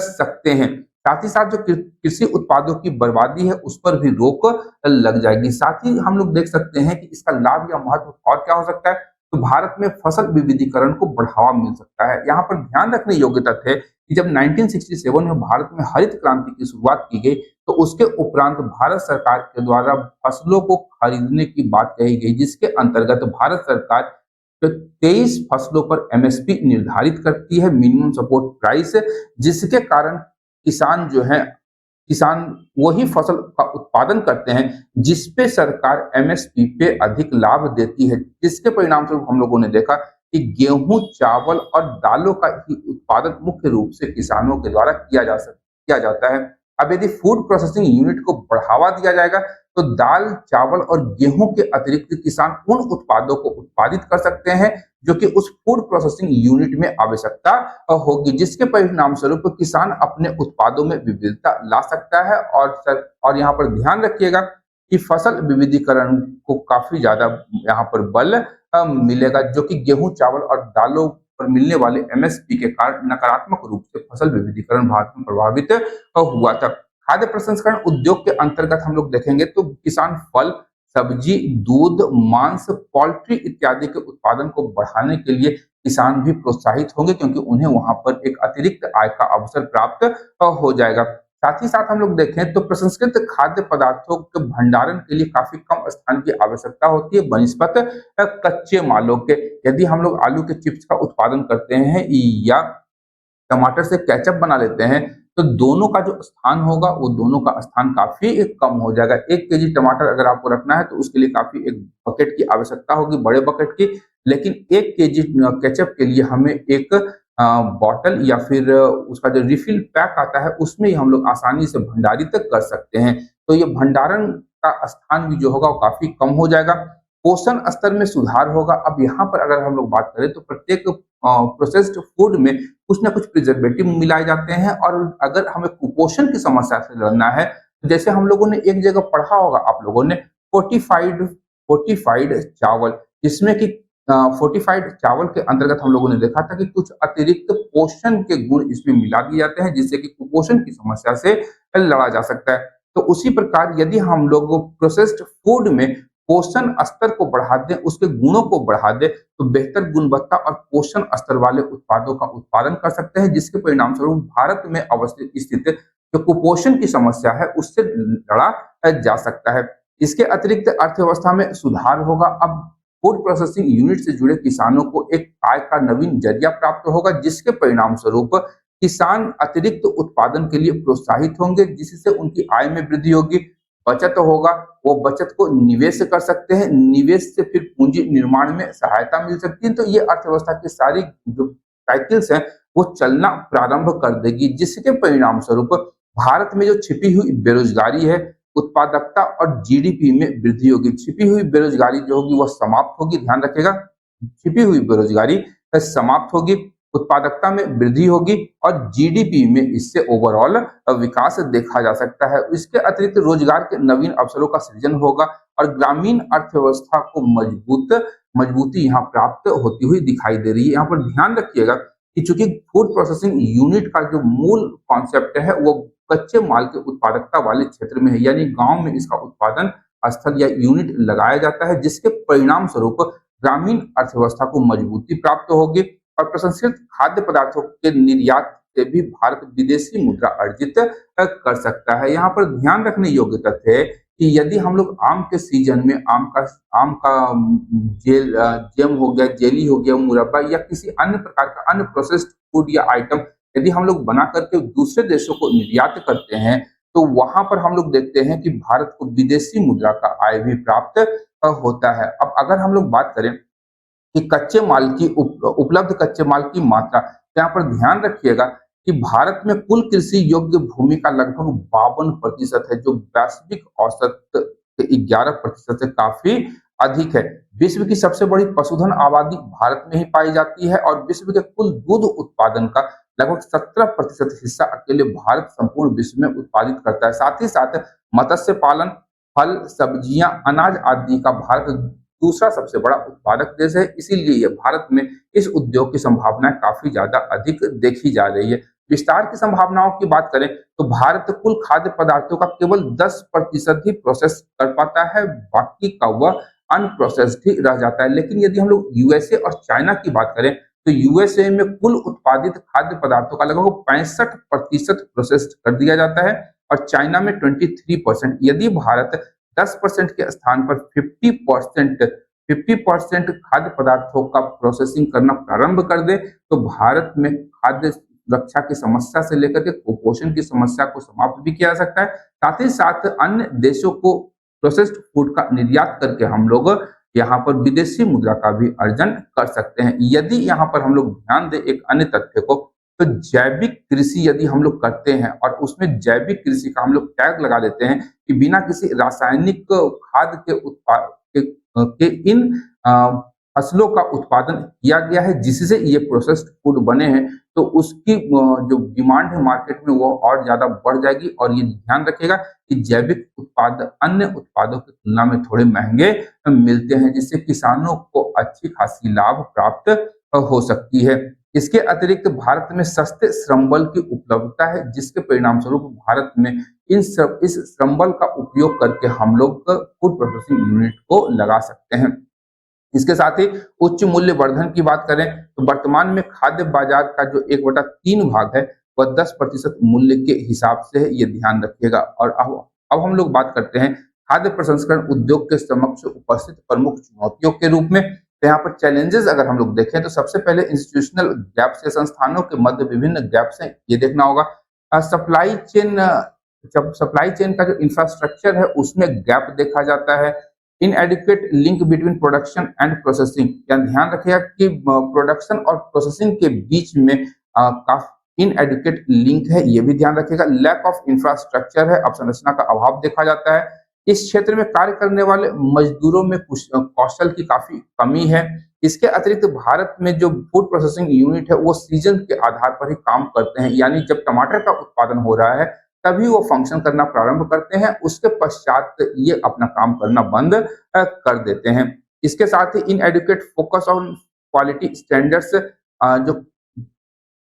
सकते हैं। साथ ही साथ जो कृषि उत्पादों की बर्बादी है उस पर भी रोक लग जाएगी। साथ ही हम लोग देख सकते हैं कि इसका लाभ या महत्व और क्या हो सकता है, तो भारत में फसल विविधीकरण को बढ़ावा मिल सकता है। यहाँ पर ध्यान रखने योग्य तथ्य है कि जब 1967 में भारत में हरित क्रांति की शुरुआत की गई तो उसके उपरांत भारत सरकार के द्वारा फसलों को खरीदने की बात कही गई, जिसके अंतर्गत भारत सरकार 23 फसलों पर एमएसपी निर्धारित करती है, मिनिमम सपोर्ट प्राइस, जिसके कारण किसान वही फसल का उत्पादन करते हैं जिस पे सरकार एमएसपी पे अधिक लाभ देती है, जिसके परिणाम स्वरूप हम लोगों ने देखा कि गेहूं, चावल और दालों का ही उत्पादन मुख्य रूप से किसानों के द्वारा किया जाता है। अब यदि फूड प्रोसेसिंग यूनिट को बढ़ावा दिया जाएगा तो दाल, चावल और गेहूं के अतिरिक्त किसान उन उत्पादों को उत्पादित कर सकते हैं जो कि उस फूड प्रोसेसिंग यूनिट में आवश्यकता होगी, जिसके परिणाम स्वरूप किसान अपने उत्पादों में विविधता ला सकता है। और यहाँ पर ध्यान रखिएगा कि फसल विविधीकरण को काफी ज्यादा यहाँ पर बल मिलेगा, जो कि गेहूं, चावल और दालों पर मिलने वाले एमएसपी के कारण नकारात्मक रूप से फसल विविधीकरण भारत में प्रभावित हुआ था। खाद्य प्रसंस्करण उद्योग के अंतर्गत हम लोग देखेंगे तो किसान फल, सब्जी, दूध, मांस, पोल्ट्री इत्यादि के उत्पादन को बढ़ाने के लिए किसान भी प्रोत्साहित होंगे, क्योंकि उन्हें वहां पर एक अतिरिक्त आय का अवसर प्राप्त हो जाएगा। साथ ही साथ हम लोग देखें तो प्रसंस्कृत खाद्य पदार्थों के भंडारण के लिए काफी कम स्थान की आवश्यकता होती है बनिस्पत कच्चे मालों के। यदि हम लोग आलू के चिप्स का उत्पादन करते हैं या टमाटर से केचप बना लेते हैं तो दोनों का जो स्थान होगा वो दोनों का स्थान काफी कम हो जाएगा। 1 केजी टमाटर अगर आपको रखना है तो उसके लिए काफी एक बकेट की आवश्यकता होगी, बड़े बकेट की। लेकिन 1 केजी केचप के लिए हमें एक बॉटल या फिर उसका जो रिफिल पैक आता है उसमें ही हम लोग आसानी से भंडारित कर सकते हैं। तो ये भंडारण का स्थान भी जो होगा वो काफी कम हो जाएगा। पोषण स्तर में सुधार होगा। अब यहाँ पर अगर हम लोग बात करें तो प्रत्येक प्रोसेस्ड फूड में कुछ ना कुछ प्रिजर्वेटिव मिलाए जाते हैं, और अगर हमें कुपोषण की समस्या से लड़ना है तो जैसे हम लोगों ने एक जगह पढ़ा होगा आप लोगों ने फोर्टिफाइड फोर्टिफाइड चावल, जिसमें कि फोर्टिफाइड चावल के अंतर्गत हम लोगों ने देखा था कि कुछ अतिरिक्त पोषण के गुण इसमें मिला दिए जाते हैं जिससे कि कुपोषण की समस्या से लड़ा जा सकता है। तो उसी प्रकार यदि हम लोग प्रोसेस्ड फूड में पोषण स्तर को बढ़ा दें, उसके गुणों को बढ़ा दें, तो बेहतर गुणवत्ता और पोषण स्तर वाले उत्पादों का उत्पादन कर सकते हैं, जिसके परिणाम स्वरूप भारत में अवस्थित स्थित जो कुपोषण की समस्या है उससे लड़ा जा सकता है। इसके अतिरिक्त अर्थव्यवस्था में सुधार होगा। अब फूड प्रोसेसिंग यूनिट से जुड़े किसानों को एक आय का नवीन जरिया प्राप्त होगा, जिसके परिणाम स्वरूप किसान अतिरिक्त उत्पादन के लिए प्रोत्साहित होंगे, जिससे उनकी आय में वृद्धि होगी। बचत होगा, वो बचत को निवेश कर सकते हैं, निवेश से फिर पूंजी निर्माण में सहायता मिल सकती है। तो ये अर्थव्यवस्था की सारी जो साइकिल्स हैं वो चलना प्रारंभ कर देगी, जिसके परिणाम स्वरूप भारत में जो छिपी हुई बेरोजगारी है, उत्पादकता और जीडीपी में वृद्धि होगी। छिपी हुई बेरोजगारी जो होगी वह समाप्त होगी, ध्यान रखिएगा, छिपी हुई बेरोजगारी समाप्त होगी, उत्पादकता में वृद्धि होगी और जीडीपी में इससे ओवरऑल विकास देखा जा सकता है। इसके अतिरिक्त रोजगार के नवीन अवसरों का सृजन होगा और ग्रामीण अर्थव्यवस्था को मजबूती यहाँ प्राप्त होती हुई दिखाई दे रही है। यहाँ पर ध्यान रखिएगा कि चूंकि फूड प्रोसेसिंग यूनिट का जो मूल कॉन्सेप्ट है वो कच्चे माल के उत्पादकता वाले क्षेत्र में है, यानी गांव में इसका उत्पादन स्थल या यूनिट लगाया जाता है, जिसके परिणाम स्वरूप ग्रामीण अर्थव्यवस्था को मजबूती प्राप्त होगी और प्रसंस्कृत खाद्य पदार्थों के निर्यात से भी भारत विदेशी मुद्रा अर्जित कर सकता है। यहाँ पर ध्यान रखने योग्य तथ्य है कि यदि हम लोग आम के सीजन में आम का जेम हो गया, जेली हो गया, मुरब्बा या किसी अन्य प्रकार का अन्य प्रोसेस्ड फूड या आइटम यदि हम लोग बना करके दूसरे देशों को निर्यात करते हैं तो वहां पर हम लोग देखते हैं कि भारत को विदेशी मुद्रा का आय भी प्राप्त होता है। अब अगर हम लोग बात करें कि कच्चे माल की उपलब्ध कच्चे माल की मात्रा, तो यहाँ पर ध्यान रखिएगा कि भारत में कुल कृषि योग्य भूमि का लगभग 52% है, जो वैश्विक औसत के 11% से काफी अधिक है। विश्व की सबसे बड़ी पशुधन आबादी भारत में ही पाई जाती है और विश्व के कुल दूध उत्पादन का लगभग 17% हिस्सा अकेले भारत संपूर्ण विश्व में उत्पादित करता है। साथ ही साथ मत्स्य पालन, फल, सब्जियां, अनाज आदि का भारत दूसरा सबसे बड़ा उत्पादक देश है। इसीलिए भारत में इस उद्योग की संभावनाएं काफी ज्यादा अधिक देखी जा रही है। विस्तार की संभावनाओं की बात करें तो भारत कुल खाद्य पदार्थों का केवल 10% ही प्रोसेस कर पाता है, बाकी का वह अनप्रोसेस्ड ही रह जाता है। लेकिन यदि हम लोग यूएसए और चाइना की बात करें तो यूएसए में कुल उत्पादित खाद्य पदार्थों का लगभग 65% प्रोसेस्ड कर दिया जाता है और चाइना में 23%। यदि भारत 10% के स्थान पर 50% खाद्य पदार्थों का प्रोसेसिंग करना प्रारंभ कर दे तो भारत में खाद्य सुरक्षा की समस्या से लेकर के कुपोषण की समस्या को समाप्त भी किया जा सकता है। साथ ही साथ अन्य देशों को प्रोसेस्ड फूड का निर्यात करके हम लोग यहाँ पर विदेशी मुद्रा का भी अर्जन कर सकते हैं। यदि यहाँ पर हम लोग ध्यान दें एक अन्य तथ्य को, तो जैविक कृषि यदि हम लोग करते हैं और उसमें जैविक कृषि का हम लोग टैग लगा देते हैं कि बिना किसी रासायनिक खाद के उत्पाद के इन फसलों का उत्पादन किया गया है जिससे ये प्रोसेस्ड फूड बने हैं, तो उसकी जो डिमांड है मार्केट में वो और ज्यादा बढ़ जाएगी। और ये ध्यान रखेगा कि जैविक उत्पाद अन्य उत्पादों की तुलना में थोड़े महंगे मिलते हैं, जिससे किसानों को अच्छी खासी लाभ प्राप्त हो सकती है। इसके अतिरिक्त भारत में सस्ते श्रम बल की उपलब्धता है, जिसके परिणाम स्वरूप भारत में इस श्रम बल का उपयोग करके हम लोग फूड प्रोसेसिंग यूनिट को लगा सकते हैं। इसके साथ ही उच्च मूल्य वर्धन की बात करें तो वर्तमान में खाद्य बाजार का जो 1/3 भाग है वह 10% मूल्य के हिसाब से है, ये ध्यान रखिएगा। और अब हम लोग बात करते हैं खाद्य प्रसंस्करण उद्योग के समक्ष उपस्थित प्रमुख चुनौतियों के रूप में। तो यहाँ पर चैलेंजेस अगर हम लोग देखें तो सबसे पहले इंस्टीट्यूशनल गैप्स या संस्थानों के मध्य विभिन्न गैप्स हैं, ये देखना होगा। सप्लाई चेन का जो इंफ्रास्ट्रक्चर है उसमें गैप देखा जाता है। इनएडिक्वेट link between production and processing, या ध्यान रखिएगा कि प्रोडक्शन और प्रोसेसिंग के बीच में काफी इनएडिक्वेट लिंक है, ये भी ध्यान रखिएगा। लैक ऑफ इंफ्रास्ट्रक्चर है, अवसंरचना का अभाव देखा जाता है। इस क्षेत्र में कार्य करने वाले मजदूरों में कौशल की काफी कमी है। इसके अतिरिक्त भारत में जो फूड प्रोसेसिंग यूनिट है वो सीजन के आधार पर ही काम करते हैं, यानी जब टमाटर का उत्पादन हो रहा है तभी वो फंक्शन करना प्रारंभ करते हैं, उसके पश्चात ये अपना काम करना बंद कर देते हैं। इसके साथ ही inadequate focus on quality standards, जो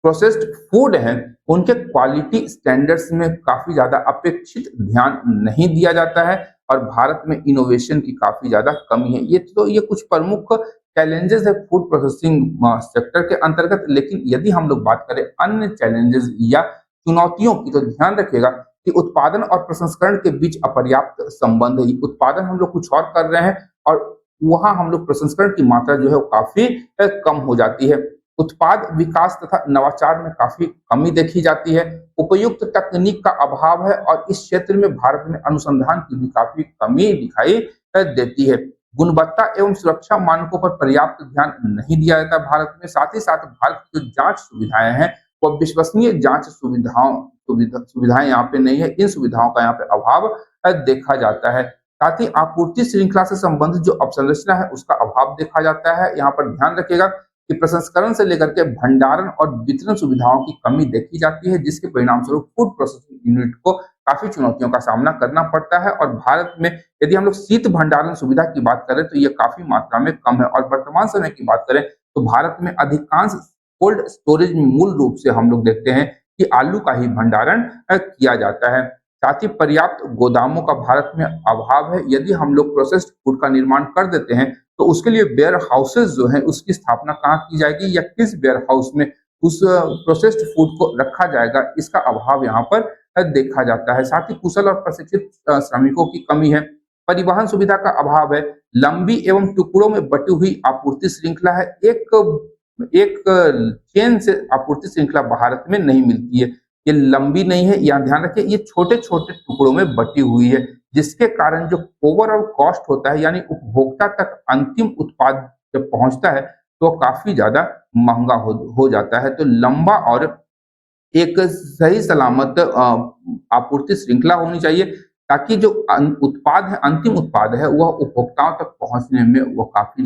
प्रोसेस्ड फूड है उनके क्वालिटी स्टैंडर्ड्स में काफी ज्यादा अपेक्षित ध्यान नहीं दिया जाता है और भारत में इनोवेशन की काफी ज्यादा कमी है। ये कुछ प्रमुख चैलेंजेस है फूड प्रोसेसिंग सेक्टर के अंतर्गत। लेकिन यदि हम लोग बात करें अन्य चैलेंजेस या चुनौतियों की, तो ध्यान रखिएगा कि उत्पादन और प्रसंस्करण के बीच अपर्याप्त संबंध है। उत्पादन हम लोग कुछ और कर रहे हैं और वहां हम लोग प्रसंस्करण की मात्रा जो है वो काफी कम हो जाती है। उत्पाद विकास तथा नवाचार में काफी कमी देखी जाती है। उपयुक्त तकनीक का अभाव है और इस क्षेत्र में भारत में अनुसंधान की भी काफी कमी दिखाई देती है। गुणवत्ता एवं सुरक्षा मानकों पर पर्याप्त ध्यान नहीं दिया जाता भारत में। साथ ही साथ भारत की जो जांच सुविधाएं हैं वह विश्वसनीय जांच सुविधाएं यहाँ पे नहीं है, इन सुविधाओं का यहाँ पे अभाव देखा जाता है। साथ ही आपूर्ति श्रृंखला से संबंधित जो अवसंरचना है उसका अभाव देखा जाता है। यहाँ पर ध्यान रखिएगा कि प्रसंस्करण से लेकर के भंडारण और वितरण सुविधाओं की कमी देखी जाती है, जिसके परिणाम स्वरूप फूड प्रोसेसिंग यूनिट को काफी चुनौतियों का सामना करना पड़ता है। और भारत में यदि हम लोग शीत भंडारण सुविधा की बात करें तो ये काफी मात्रा में कम है। और वर्तमान समय की बात करें तो भारत में अधिकांश कोल्ड स्टोरेज में मूल रूप से हम लोग देखते हैं कि आलू का ही भंडारण किया जाता है। साथ ही पर्याप्त गोदामों का भारत में अभाव है। यदि हम लोग प्रोसेस्ड फूड का निर्माण कर देते हैं तो उसके लिए वेयर हाउसेज जो है उसकी स्थापना कहाँ की जाएगी या किस वेयर हाउस में उस प्रोसेस्ड फूड को रखा जाएगा, इसका अभाव यहाँ पर देखा जाता है। साथ ही कुशल और प्रशिक्षित श्रमिकों की कमी है। परिवहन सुविधा का अभाव है। लंबी एवं टुकड़ों में बटी हुई आपूर्ति श्रृंखला है। एक चेन से आपूर्ति श्रृंखला भारत में नहीं मिलती है, ये लंबी नहीं है, यहाँ ध्यान रखिए, ये छोटे छोटे टुकड़ों में बटी हुई है, जिसके कारण जो ओवरऑल कॉस्ट होता है यानी उपभोक्ता तक अंतिम उत्पाद जब पहुंचता है तो काफी ज्यादा महंगा हो जाता है। तो लंबा और एक सही सलामत आपूर्ति श्रृंखला होनी चाहिए ताकि जो उत्पाद है, अंतिम उत्पाद है, वह उपभोक्ताओं तक पहुंचने में वो काफी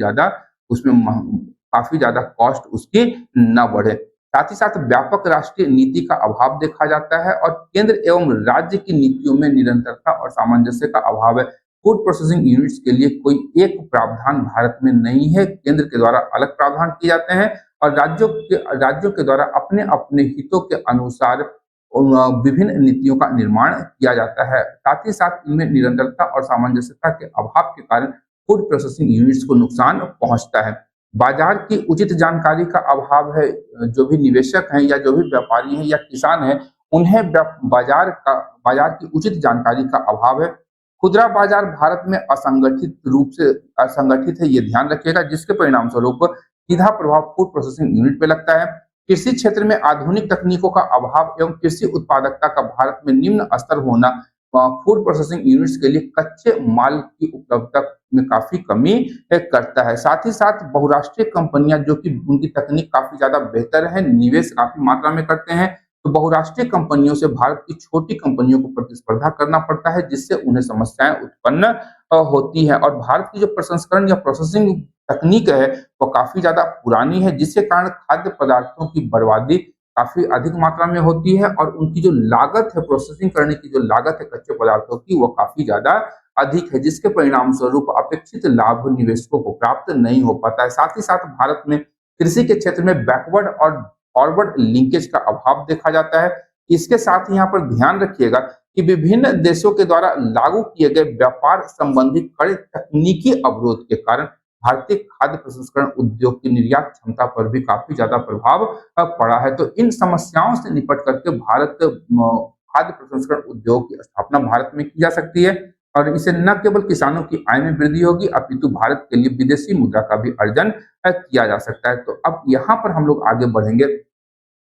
ज्यादा कॉस्ट उसकी न बढ़े। साथ ही साथ व्यापक राष्ट्रीय नीति का अभाव देखा जाता है और केंद्र एवं राज्य की नीतियों में निरंतरता और सामंजस्य का अभाव है। फूड प्रोसेसिंग यूनिट्स के लिए कोई एक प्रावधान भारत में नहीं है, केंद्र के द्वारा अलग प्रावधान किए जाते हैं और राज्यों के द्वारा अपने अपने हितों के अनुसार विभिन्न नीतियों का निर्माण किया जाता है। साथ ही साथ इनमें निरंतरता और सामंजस्यता के अभाव के कारण फूड प्रोसेसिंग यूनिट्स को नुकसान पहुंचता है। बाजार की उचित जानकारी का अभाव है। जो भी निवेशक हैं या जो भी व्यापारी हैं या किसान हैं उन्हें बाजार की उचित जानकारी का अभाव है। खुदरा बाजार भारत में असंगठित है, ये ध्यान रखिएगा, जिसके परिणाम स्वरूप सीधा प्रभाव फूड प्रोसेसिंग यूनिट पे लगता है। कृषि क्षेत्र में आधुनिक तकनीकों का अभाव एवं कृषि उत्पादकता का भारत में निम्न स्तर होना फूड प्रोसेसिंग यूनिट्स के लिए कच्चे माल की उपलब्धता में काफी कमी करता है। साथ ही साथ बहुराष्ट्रीय कंपनियां जो कि उनकी तकनीक काफी ज्यादा बेहतर है, निवेश काफी मात्रा में करते हैं, तो बहुराष्ट्रीय कंपनियों से भारत की छोटी कंपनियों को प्रतिस्पर्धा करना पड़ता है, जिससे उन्हें समस्याएं उत्पन्न होती है। और भारत की जो प्रसंस्करण या प्रोसेसिंग तकनीक है वो काफी ज्यादा पुरानी है, जिसके कारण खाद्य पदार्थों की बर्बादी काफी अधिक मात्रा में होती है और उनकी जो लागत है, प्रोसेसिंग करने की जो लागत है कच्चे पदार्थों की, वो काफी ज्यादा अधिक है, जिसके परिणाम स्वरूप अपेक्षित लाभ निवेशकों को प्राप्त नहीं हो पाता है। साथ ही साथ भारत में कृषि के क्षेत्र में बैकवर्ड और फॉरवर्ड लिंकेज का अभाव देखा जाता है। इसके साथ ही यहाँ पर ध्यान रखिएगा कि विभिन्न देशों के द्वारा लागू किए गए व्यापार संबंधी कड़े तकनीकी अवरोध के कारण भारतीय खाद्य प्रसंस्करण उद्योग की निर्यात क्षमता पर भी काफी ज्यादा प्रभाव पड़ा है। तो इन समस्याओं से निपट करके भारत खाद्य प्रसंस्करण उद्योग की स्थापना भारत में की जा सकती है और इससे न केवल किसानों की आय में वृद्धि होगी अपितु भारत के लिए विदेशी मुद्रा का भी अर्जन किया जा सकता है। तो अब यहाँ पर हम लोग आगे बढ़ेंगे।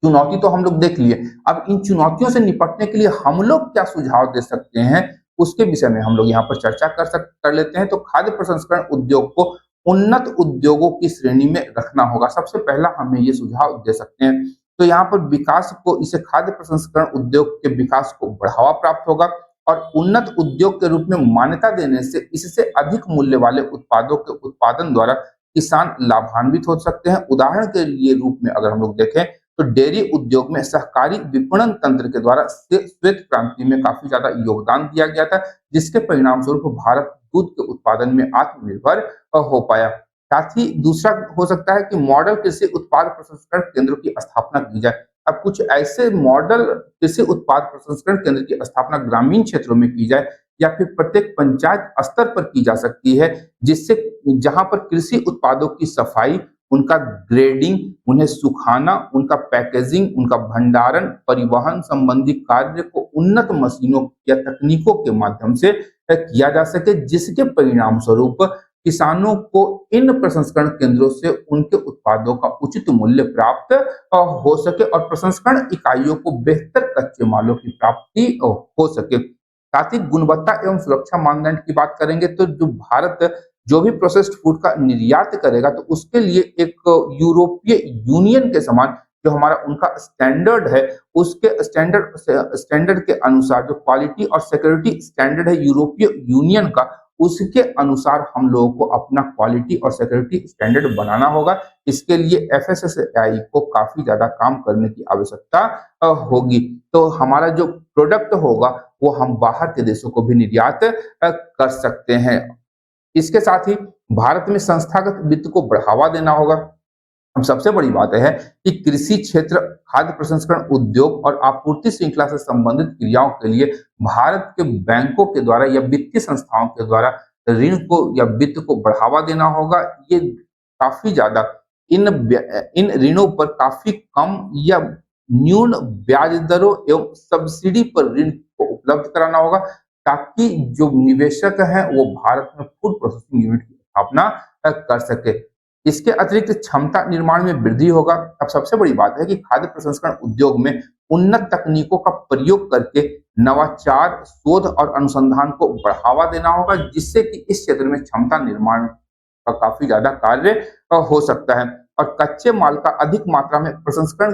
चुनौती तो हम लोग देख लिए, अब इन चुनौतियों से निपटने के लिए हम लोग क्या सुझाव दे सकते हैं उसके विषय में हम लोग यहाँ पर चर्चा कर लेते हैं। तो खाद्य प्रसंस्करण उद्योग को उन्नत उद्योगों की श्रेणी में रखना होगा। सबसे पहला हमें ये सुझाव दे सकते हैं, तो यहाँ पर विकास को, इसे खाद्य प्रसंस्करण उद्योग के विकास को बढ़ावा प्राप्त होगा और उन्नत उद्योग के रूप में मान्यता देने से इससे अधिक मूल्य वाले उत्पादों के उत्पादन द्वारा किसान लाभान्वित हो सकते हैं। उदाहरण के लिए रूप में अगर हम लोग देखें तो डेयरी उद्योग में सहकारी विपणन तंत्र के द्वारा श्वेत क्रांति में काफी ज्यादा योगदान दिया गया था, जिसके परिणाम स्वरूप भारत दूध के उत्पादन में आत्मनिर्भर हो पाया। साथ ही दूसरा हो सकता है कि मॉडल कृषि उत्पाद प्रसंस्करण केंद्रों की स्थापना की जाए। अब कुछ ऐसे मॉडल कृषि उत्पाद प्रसंस्करण केंद्र की स्थापना ग्रामीण क्षेत्रों में की जाए या फिर प्रत्येक पंचायत स्तर पर की जा सकती है, जिससे जहां पर कृषि उत्पादों की सफाई, उनका ग्रेडिंग, उन्हें सुखाना, उनका पैकेजिंग, उनका भंडारण, परिवहन संबंधी कार्य को उन्नत मशीनों या तकनीकों के माध्यम से किया जा सके, जिसके परिणाम स्वरूप किसानों को इन प्रसंस्करण केंद्रों से उनके उत्पादों का उचित मूल्य प्राप्त हो सके और प्रसंस्करण इकाइयों को बेहतर कच्चे मालों की प्राप्ति हो सके। साथ ही गुणवत्ता एवं सुरक्षा मानदंड की बात करेंगे तो जो भारत जो भी प्रोसेस्ड फूड का निर्यात करेगा तो उसके लिए एक यूरोपीय यूनियन के समान जो हमारा उनका स्टैंडर्ड है, उसके स्टैंडर्ड के अनुसार जो क्वालिटी और सिक्योरिटी स्टैंडर्ड है यूरोपीय यूनियन का, उसके अनुसार हम लोगों को अपना क्वालिटी और सिक्योरिटी स्टैंडर्ड बनाना होगा। इसके लिए एफएसएसएआई को काफी ज्यादा काम करने की आवश्यकता होगी। तो हमारा जो प्रोडक्ट होगा वो हम बाहर के देशों को भी निर्यात कर सकते हैं। इसके साथ ही भारत में संस्थागत वित्त को बढ़ावा देना होगा। अब सबसे बड़ी बात है कि कृषि क्षेत्र, खाद्य प्रसंस्करण उद्योग और आपूर्ति श्रृंखला से संबंधित क्रियाओं के लिए भारत के बैंकों के द्वारा या वित्तीय संस्थाओं के द्वारा ऋण को या वित्त को बढ़ावा देना होगा। ये काफी ज्यादा इन ऋणों पर काफी कम या न्यून ब्याज दरों एवं सब्सिडी पर ऋण को उपलब्ध कराना होगा, ताकि जो निवेशक हैं वो भारत में फूड प्रोसेसिंग यूनिट की स्थापना कर सके। इसके अतिरिक्त क्षमता निर्माण में वृद्धि होगा। अब सबसे बड़ी बात है कि खाद्य प्रसंस्करण उद्योग में उन्नत तकनीकों का प्रयोग करके नवाचार, शोध और अनुसंधान को बढ़ावा देना होगा, जिससे कि इस क्षेत्र में क्षमता निर्माण का काफी ज्यादा कार्य हो सकता है और कच्चे माल का अधिक मात्रा में प्रसंस्करण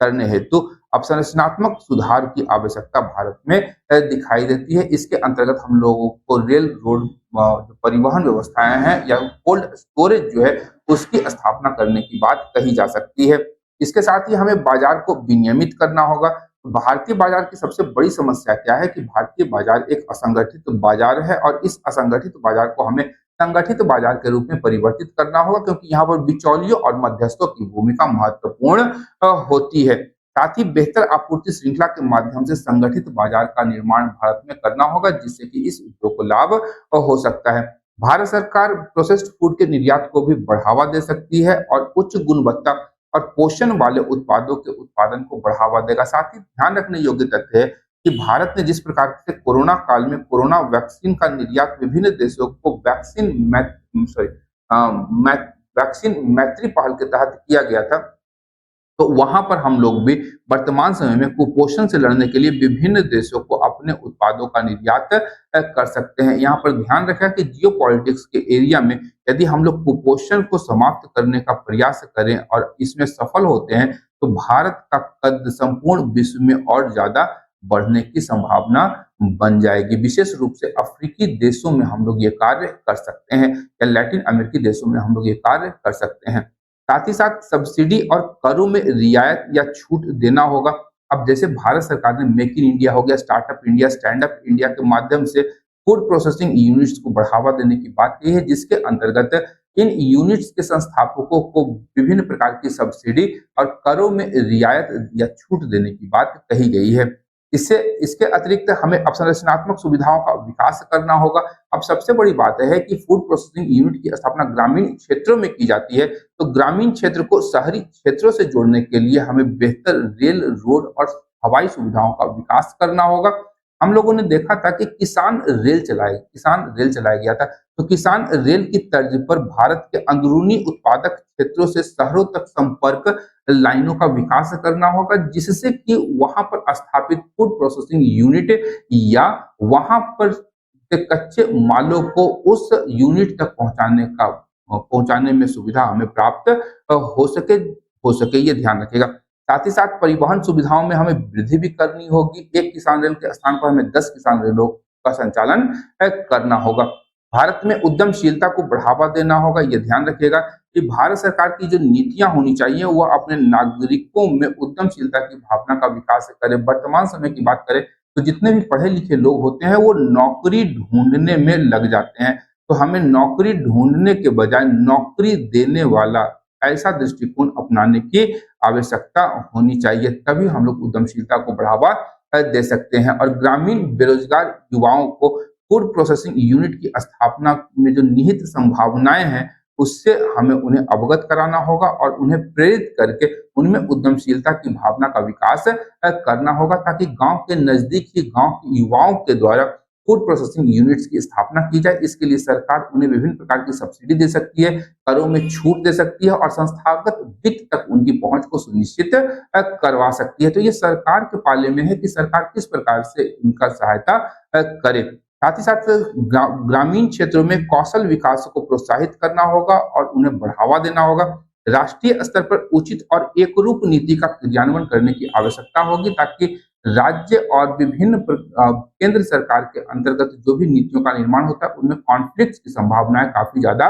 करने हेतु अवसंरचनात्मक सुधार की आवश्यकता भारत में दिखाई देती है। इसके अंतर्गत हम लोगों को रेल, रोड, परिवहन व्यवस्थाएं हैं या कोल्ड स्टोरेज जो है उसकी स्थापना करने की बात कही जा सकती है। इसके साथ ही हमें बाजार को विनियमित करना होगा। भारतीय बाजार की सबसे बड़ी समस्या क्या है कि भारतीय बाजार एक असंगठित बाजार है और इस असंगठित बाजार को हमें संगठित बाजार के रूप में परिवर्तित करना होगा, क्योंकि यहाँ पर बिचौलियों और मध्यस्थों की भूमिका महत्वपूर्ण होती है। साथ ही बेहतर आपूर्ति श्रृंखला के माध्यम से संगठित बाजार का निर्माण भारत में करना होगा, जिससे कि इस उद्योग को लाभ हो सकता है। भारत सरकार प्रोसेस्ड फूड के निर्यात को भी बढ़ावा दे सकती है और उच्च गुणवत्ता और पोषण वाले उत्पादों के उत्पादन को बढ़ावा देगा। साथ ही ध्यान रखने योग्य तथ्य है कि भारत ने जिस प्रकार से कोरोना काल में कोरोना वैक्सीन का निर्यात विभिन्न देशों को वैक्सीन मैत्री पहल के तहत किया गया था, तो वहां पर हम लोग भी वर्तमान समय में कुपोषण से लड़ने के लिए विभिन्न देशों को अपने उत्पादों का निर्यात कर सकते हैं। यहाँ पर ध्यान रखें कि जियो पॉलिटिक्स के एरिया में यदि हम लोग कुपोषण को समाप्त करने का प्रयास करें और इसमें सफल होते हैं, तो भारत का कद संपूर्ण विश्व में और ज्यादा बढ़ने की संभावना बन जाएगी। विशेष रूप से अफ्रीकी देशों में हम लोग ये कार्य कर सकते हैं या लैटिन अमेरिकी देशों में हम लोग ये कार्य कर सकते हैं। साथ ही साथ सब्सिडी और करों में रियायत या छूट देना होगा। अब जैसे भारत सरकार ने मेक इन इंडिया हो गया, startup India, stand up India के माध्यम से फूड प्रोसेसिंग यूनिट्स को बढ़ावा देने की बात की है, जिसके अंतर्गत इन यूनिट्स के संस्थापकों को विभिन्न प्रकार की सब्सिडी और करों में रियायत या छूट देने की बात कही गई है। इससे इसके अतिरिक्त हमें अवसंरचनात्मक सुविधाओं का विकास करना होगा। अब सबसे बड़ी बात है कि फूड प्रोसेसिंग यूनिट की स्थापना ग्रामीण क्षेत्रों में की जाती है, तो ग्रामीण क्षेत्र को शहरी क्षेत्रों से जोड़ने के लिए हमें बेहतर रेल, रोड और हवाई सुविधाओं का विकास करना होगा। हम लोगों ने देखा था कि किसान रेल चलाया गया था, तो किसान रेल की तर्ज पर भारत के अंदरूनी उत्पादक क्षेत्रों से शहरों तक संपर्क लाइनों का विकास करना होगा, जिससे कि वहां पर स्थापित फूड प्रोसेसिंग यूनिट या वहां पर के कच्चे मालों को उस यूनिट तक पहुंचाने में सुविधा हमें प्राप्त हो सके ये ध्यान रखेगा। साथ ही साथ परिवहन सुविधाओं में हमें वृद्धि भी करनी होगी। एक किसान रेल के स्थान पर हमें 10 किसान रेलों का संचालन करना होगा। भारत में उद्यमशीलता को बढ़ावा देना होगा। ये ध्यान रखिएगा कि भारत सरकार की जो नीतियां होनी चाहिए वह अपने नागरिकों में उद्यमशीलता की भावना का विकास करे। वर्तमान समय की बात करें तो जितने भी पढ़े लिखे लोग होते हैं वो नौकरी ढूंढने में लग जाते हैं, तो हमें नौकरी ढूंढने के बजाय नौकरी देने वाला ऐसा दृष्टिकोण अपनाने की आवश्यकता होनी चाहिए, तभी हम लोग उद्यमशीलता को बढ़ावा दे सकते हैं। और ग्रामीण बेरोजगार युवाओं को फूड प्रोसेसिंग यूनिट की स्थापना में जो निहित संभावनाएं हैं उससे हमें उन्हें अवगत कराना होगा और उन्हें प्रेरित करके उनमें उद्यमशीलता की भावना का विकास करना होगा, ताकि गांव के नजदीक ही गांव के युवाओं के द्वारा फूड प्रोसेसिंग यूनिट्स की स्थापना की जाए। इसके लिए सरकार उन्हें विभिन्न प्रकार की सब्सिडी दे सकती है, करों में छूट दे सकती है और संस्थागत वित्त तक उनकी पहुंच को सुनिश्चित करवा सकती है। तो ये सरकार के पाले में है कि सरकार किस प्रकार से उनका सहायता करे। साथ ही साथ ग्रामीण क्षेत्रों में कौशल विकास को प्रोत्साहित करना होगा और उन्हें बढ़ावा देना होगा। राष्ट्रीय स्तर पर उचित और एकरूप नीति का क्रियान्वयन करने की आवश्यकता होगी, ताकि राज्य और विभिन्न केंद्र सरकार के अंतर्गत जो भी नीतियों का निर्माण होता है उनमें कॉन्फ्लिक्ट की संभावनाएं काफी ज्यादा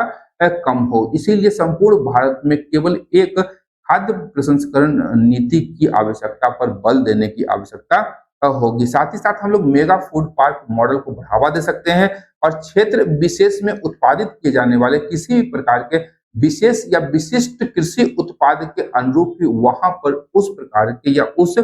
कम हो। इसीलिए संपूर्ण भारत में केवल एक खाद्य प्रसंस्करण नीति की आवश्यकता पर बल देने की आवश्यकता होगी। साथ ही साथ हम लोग मेगा फूड पार्क मॉडल को बढ़ावा दे सकते हैं और क्षेत्र विशेष में उत्पादित किए जाने वाले किसी भी प्रकार के विशेष या विशिष्ट कृषि उत्पाद के अनुरूप ही वहां पर उस प्रकार के या उस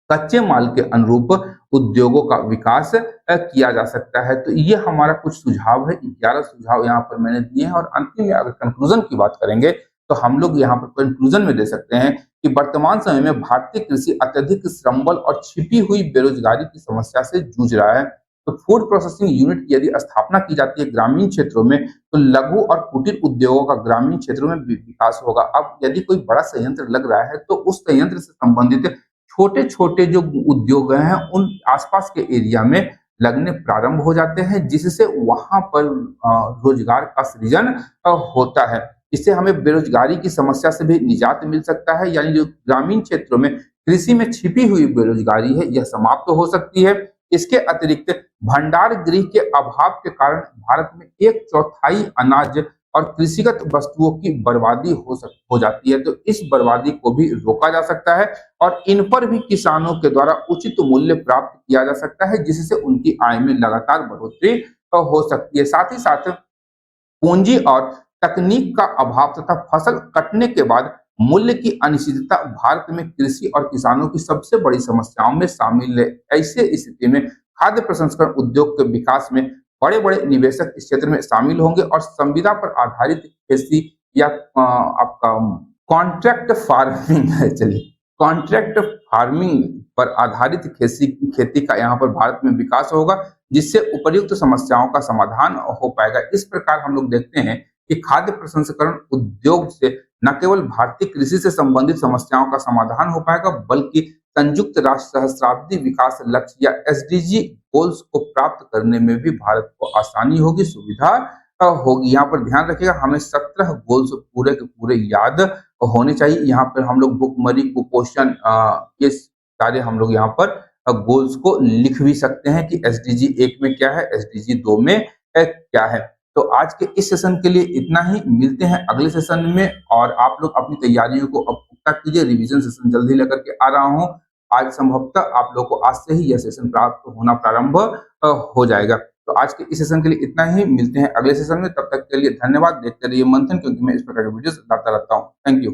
कच्चे माल के अनुरूप उद्योगों का विकास किया जा सकता है। तो ये हमारा कुछ सुझाव है, 11 सुझाव यहाँ पर मैंने दिए हैं। और अंतिम में अगर कंक्लूजन की बात करेंगे तो हम लोग यहाँ पर कंक्लूजन में दे सकते हैं कि वर्तमान समय में भारतीय कृषि अत्यधिक श्रम बल और छिपी हुई बेरोजगारी की समस्या से जूझ रहा है। तो फूड प्रोसेसिंग यूनिट की यदि स्थापना की जाती है ग्रामीण क्षेत्रों में, तो लघु और कुटीर उद्योगों का ग्रामीण क्षेत्रों में विकास होगा। अब यदि कोई बड़ा संयंत्र लग रहा है तो उस संयंत्र से संबंधित छोटे छोटे जो उद्योग हैं उन आसपास के एरिया में लगने प्रारंभ हो जाते हैं, जिससे वहां पर रोजगार का सृजन होता है। इससे हमें बेरोजगारी की समस्या से भी निजात मिल सकता है, यानी जो ग्रामीण क्षेत्रों में कृषि में छिपी हुई बेरोजगारी है यह समाप्त हो सकती है। इसके अतिरिक्त भंडार गृह के अभाव के कारण भारत में 1/4 अनाज और कृषिगत वस्तुओं की बर्बादी हो जाती है, तो इस बर्बादी को भी रोका जा सकता है और इन पर भी किसानों के द्वारा उचित मूल्य प्राप्त किया जा सकता है, जिससे उनकी आय में लगातार बढ़ोतरी हो सकती है। साथ ही साथ पूंजी और तकनीक का अभाव तथा फसल कटने के बाद मूल्य की अनिश्चितता भारत में कृषि और किसानों की सबसे बड़ी समस्याओं में शामिल है। ऐसे स्थिति में खाद्य प्रसंस्करण उद्योग के विकास में बड़े बड़े निवेशक इस क्षेत्र में शामिल होंगे और संविदा पर आधारित खेती या आपका कॉन्ट्रैक्ट फार्मिंग है, चलिए कॉन्ट्रैक्ट फार्मिंग पर आधारित खेती का यहाँ पर भारत में विकास होगा, जिससे उपर्युक्त समस्याओं का समाधान हो पाएगा। इस प्रकार हम लोग देखते हैं कि खाद्य प्रसंस्करण उद्योग से न केवल भारतीय कृषि से संबंधित समस्याओं का समाधान हो पाएगा, बल्कि संयुक्त राष्ट्र सहस्राब्दी विकास लक्ष्य या एसडीजी गोल्स को प्राप्त करने में भी भारत को आसानी होगी, सुविधा होगी। यहाँ पर ध्यान रखिएगा, हमें 17 गोल्स पूरे के पूरे याद होने चाहिए। यहाँ पर हम लोग भुखमरी, कुपोषण, ये सारे हम लोग यहाँ पर गोल्स को लिख भी सकते हैं कि एसडीजी 1 में क्या है, एसडीजी 2 में क्या है। तो आज के इस सेशन के लिए इतना ही, मिलते हैं अगले सेशन में। और आप लोग अपनी तैयारियों को अब पुख्ता कीजिए, रिवीजन सेशन जल्दी लेकर के आ रहा हूँ। आज संभवतः आप लोग को आज से ही यह सेशन प्राप्त होना प्रारंभ हो जाएगा। तो आज के इस सेशन के लिए इतना ही, मिलते हैं अगले सेशन में। तब तक के लिए धन्यवाद। देखते रहिए मंथन, क्योंकि मैं इस प्रकार के वीडियोस लाता रहता हूँ। Thank you.